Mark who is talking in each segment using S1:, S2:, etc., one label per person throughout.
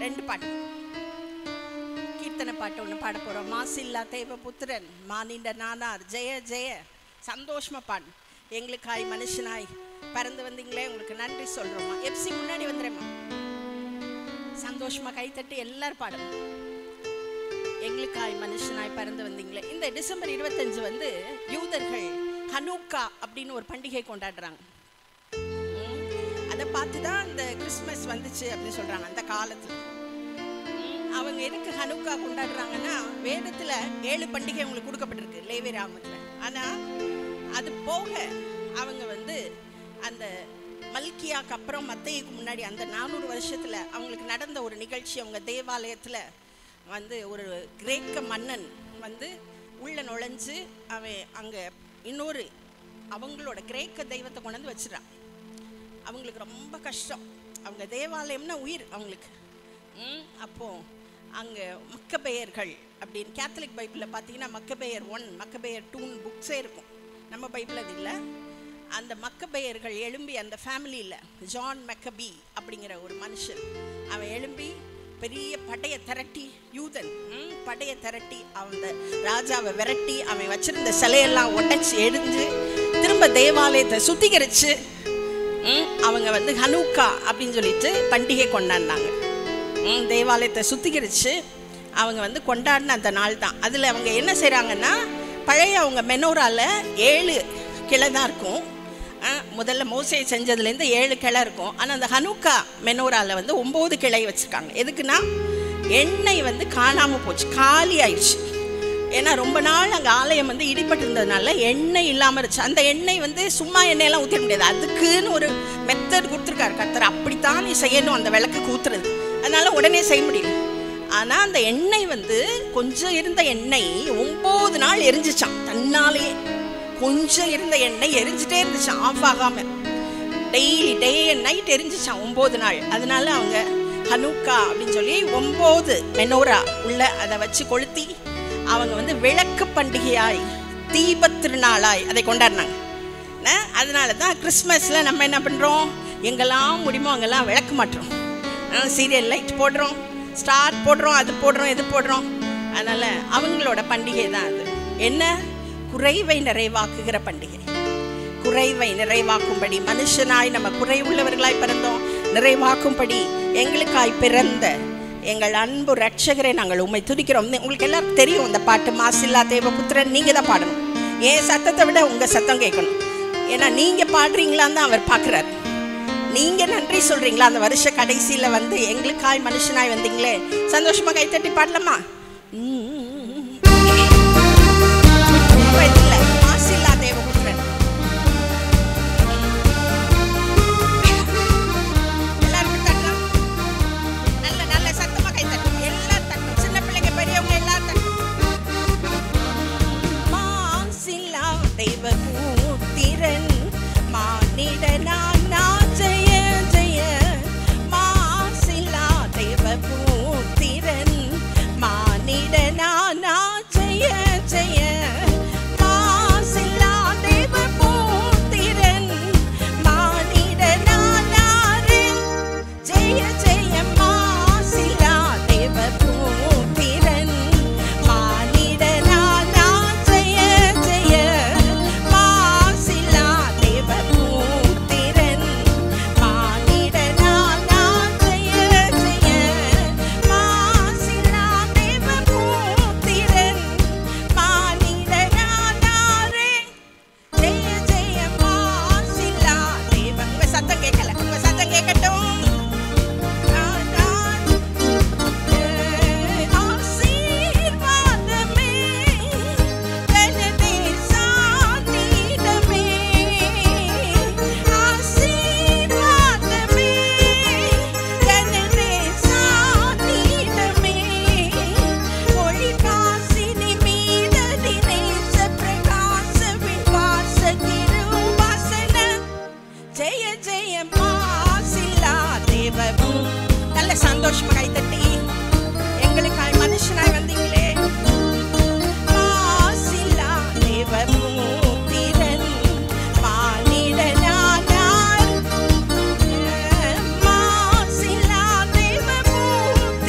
S1: 2 பாட்டு கீர்த்தனை பாட்டு ஒன்று பாட போகிறோம். மாசில்லா தேவபுத்திரன் மானிண்ட நானார் ஜெய ஜெய. சந்தோஷமா பாடு. எங்களுக்காய் மனுஷனாய் பறந்து வந்தீங்களே, உங்களுக்கு நன்றி சொல்றோமா. எப்சி முன்னாடி வந்துடுறேம்மா. சந்தோஷமா கைத்தட்டி எல்லாரும் பாடணும். எங்களுக்காய் மனுஷனாய் பறந்து வந்தீங்களே. இந்த டிசம்பர் 25 வந்து யூதர்கள் ஹனூக்கா அப்படின்னு ஒரு பண்டிகை கொண்டாடுறாங்க. அதை பார்த்து தான் இந்த கிறிஸ்மஸ் வந்துச்சு அப்படின்னு சொல்றாங்க. அந்த காலத்துல அவங்க எதுக்கு ஹனூக்கா கொண்டாடுறாங்கன்னா, வேதத்துல 7 பண்டிகை அவங்களுக்கு கொடுக்கப்பட்டிருக்கு லேவியராகமத்துல. ஆனா அது போக அவங்க வந்து அந்த மல்கியாக்கு அப்புறம் மத்தேயுக்கு முன்னாடி அந்த 400 வருஷத்துல அவங்களுக்கு நடந்த ஒரு நிகழ்ச்சி. அவங்க தேவாலயத்துல வந்து ஒரு கிரேக்க மன்னன் வந்து உள்ள நுழைஞ்சு அவன் அங்க இன்னொரு அவங்களோட கிரேக்க தெய்வத்தை கொண்டு வந்து வச்சிடறான். அவங்களுக்கு ரொம்ப கஷ்டம். அவங்க தேவாலயம்னா உயிர் அவங்களுக்கு. அப்போ அங்கே மக்கபேயர்கள் அப்படின்னு கேத்தலிக் பைபிளில் பார்த்தீங்கன்னா மக்கபேயர் 1 மக்கபேயர் 2 புக்ஸே இருக்கும். நம்ம பைபிள் அது இல்லை. அந்த மக்கபேயர்கள் எழும்பி அந்த ஃபேமிலியில் ஜான் மக்கபி அப்படிங்கிற ஒரு மனுஷன் அவன் எழும்பி பெரிய படையை திரட்டி, யூதன் படையை திரட்டி அந்த ராஜாவை விரட்டி அவன் வச்சிருந்த சிலையெல்லாம் உடைச்சி எரிஞ்சு திரும்ப தேவாலயத்தை சுத்திகரிச்சு அவங்க வந்து ஹனூக்கா அப்படின்னு சொல்லிட்டு பண்டிகை கொண்டாடினாங்க. தேவாலயத்தை சுத்திகரிச்சு அவங்க வந்து கொண்டாடின அந்த நாள் தான். அதில் அவங்க என்ன செய்கிறாங்கன்னா, பழைய அவங்க மெனோரால 7 கிளை தான் இருக்கும். முதல்ல மோசே செஞ்சதுலேருந்து 7 கிளை இருக்கும். ஆனால் அந்த ஹனூக்கா மெனோரால வந்து 9 கிளை வச்சுருக்காங்க. எதுக்குன்னா எண்ணெய் வந்து காணாமல் போச்சு, காலி ஆயிடுச்சு. ஏன்னா ரொம்ப நாள் அங்கே ஆலயம் வந்து இடிபட்டு இருந்ததுனால எண்ணெய் இல்லாமல் இருந்துச்சு. அந்த எண்ணெய் வந்து சும்மா எண்ணெயெல்லாம் ஊற்ற முடியாது, அதுக்குன்னு ஒரு மெத்தட் கொடுத்துருக்காரு கர்த்தர். அப்படித்தான் நீ செய்யணும் அந்த விளக்கு ஊற்றுறது. அதனால உடனே செய்ய முடியல. ஆனால் அந்த எண்ணெய் வந்து கொஞ்சம் இருந்த எண்ணெய் 9 நாள் எரிஞ்சிச்சான். தன்னாலேயே கொஞ்சம் இருந்த எண்ணெய் எரிஞ்சிட்டே இருந்துச்சான், ஆஃப் ஆகாமல். டெய்லி டே அண்ட் நைட் எரிஞ்சிச்சான் 9 நாள். அதனால அவங்க ஹனூக்கா அப்படின்னு சொல்லி 9 மெனோரா உள்ள அதை வச்சு கொளுத்தி அவங்க வந்து விளக்கு பண்டிகையாய் தீபத்திருநாளாய் அதை கொண்டாடினாங்க. அதனால தான் கிறிஸ்மஸில் நம்ம என்ன பண்ணுறோம், எங்கெல்லாம் முடியுமோ அங்கெல்லாம் விளக்கு மாட்டுறோம், சீரியல் லைட் போடுறோம், ஸ்டார் போடுறோம், அது போடுறோம், இது போடுறோம். அதனால் அவங்களோட பண்டிகை தான் அது. என்ன? குறைவை நிறைவாக்குகிற பண்டிகை. குறைவை நிறைவாக்கும்படி மனுஷனாய் நம்ம குறை உள்ளவர்களாய் பிறந்தோம், நிறைவாக்கும்படி எங்களுக்காய் பிறந்த எங்கள் அன்பு ரட்சகரை நாங்கள் உண்மை துதிக்கிறோம். உங்களுக்கு எல்லாருக்கும் தெரியும் இந்த பாட்டு, மாசில்லா தேவபுத்திரன். நீங்கள் தான் பாடணும். என் சத்தத்தை விட உங்கள் சத்தம் கேட்கணும். ஏன்னா நீங்கள் பாடுறீங்களான்னு தான் அவர் பார்க்குறாரு. நீங்கள் நன்றி சொல்கிறீங்களா? அந்த வருஷ கடைசியில் வந்து எங்களுக்காய் மனுஷனாய் வந்தீங்களே, சந்தோஷமாக கைத்தட்டி பாடலாமா? இல்லை, மாசில்லா தேவபுத்திரன். எல்லாருக்கும் தட்டலாம். நல்ல நல்ல சத்தமாக கைத்தட்டும். எல்லாரும் தட்டும். சின்ன பிள்ளைங்க பெரியவங்க எல்லாரும் தட்டும். மாசில்லா தேவபுத்திரன் மானிடனான ஜெய ஜெய. மாசில்லா தேவபுத்திரன் மானிடனான ஜெய ஜெய. மாசில்லா தேவபுத்திரன் மானிடனானாரே ஜெய ஜெய. மாசில்லா தேவபுத்திரன் மானிடனான ஜெய ஜெய. மாசில்லா தேவபுத்திரன் மானிடனான ஜெய ஜெய. மாசில்லா தேவபுத்திரன் மானிடனானாரே ஜெய ஜெய. மாசில்லா தேவ. உங்க சத்தம் கேட்கல, உங்க சத்தம் கேட்கட்டும். ஆசீர்வாதமே கனதேசானிடமே. ஆசீர்வாதமே கனதேசானிடமே. ஒளிகாசினி மீததி நேச பிரகாச விவாச திருவாசன ஜெய ஜெய. மாசில்லா தேவபு. நல்ல சந்தோஷமா கைத்தட்டி எங்களுக்காய் மனுஷனாய் வந்தீங்களே. மாசில்லா தேவபுத்திரன் மானிடனானார். மாசில்லா தேவபுத்திரன்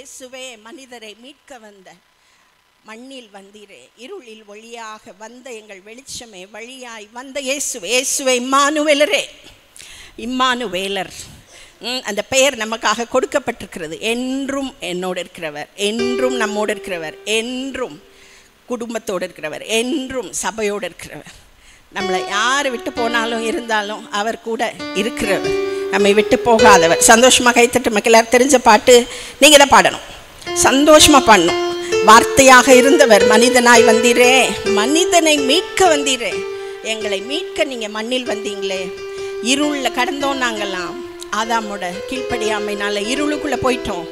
S1: இயேசுவே மனிதரை மீட்க வந்த மண்ணில் வந்தீரே, இருளில் ஒளியாக வந்த எங்கள் வெளிச்சமே, வழியாய் வந்த இயேசுவே, இயேசுவே இம்மானுவேலரே. இம்மானுவேலர் அந்த பெயர் நமக்காக கொடுக்கப்பட்டிருக்கிறது. என்றும் என்னோடு இருக்கிறவர், என்றும் நம்மோடு இருக்கிறவர், என்றும் குடும்பத்தோடு இருக்கிறவர், என்றும் சபையோடு இருக்கிறவர். நம்மளை யார் விட்டு போனாலும் இருந்தாலும் அவர் கூட இருக்கிறவர், நம்மை விட்டு போகாதவர். சந்தோஷமாக கைத்தட்டு மக்கள். எல்லாரும் தெரிஞ்ச பாட்டு நீங்கள் தான் பாடணும், சந்தோஷமாக பாடணும். வார்த்தையாக இருந்தவர் மனிதனாய் வந்தீரே, மனிதனை மீட்க வந்தீரே, எங்களை மீட்க நீங்கள் மண்ணில் வந்தீங்களே. இருளில் கடந்தோம் நாங்கள்லாம், ஆதாமோட கீழ்ப்படியாமைனால இருளுக்குள்ளே போயிட்டோம்.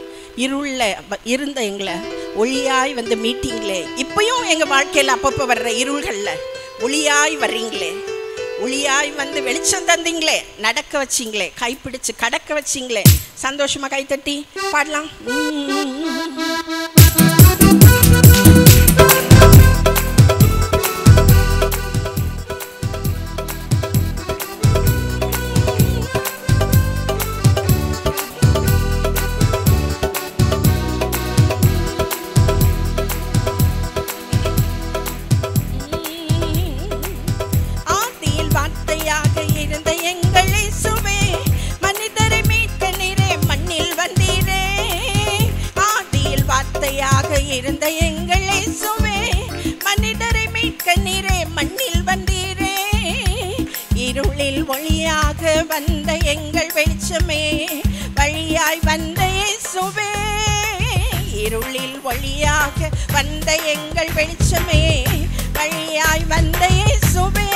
S1: இருளில் இருந்த எங்களை ஒளியாய் வந்து மீட்டிங்களே. இப்பயும் எங்கள் வாழ்க்கையில் அப்பப்போ வர்ற இருள்களில் ஒளியாய் வர்றீங்களே, ஒளியாய் வந்து வெளிச்சம் தந்தீங்களே, நடக்க வச்சிங்களே, கைப்பிடிச்சு கடக்க வச்சிங்களே. சந்தோஷமா கைத்தட்டி பாடலாம். இருந்த எங்கள் இயேசுவே மனிதரை மீட்க நீரே மண்ணில் வந்தீரே. இருளில் ஒளியாக வந்த எங்கள் வெளிச்சமே, வழியாய் வந்த இயேசுவே. இருளில் ஒளியாக வந்த எங்கள் வெளிச்சமே, வழியாய் வந்த இயேசுவே.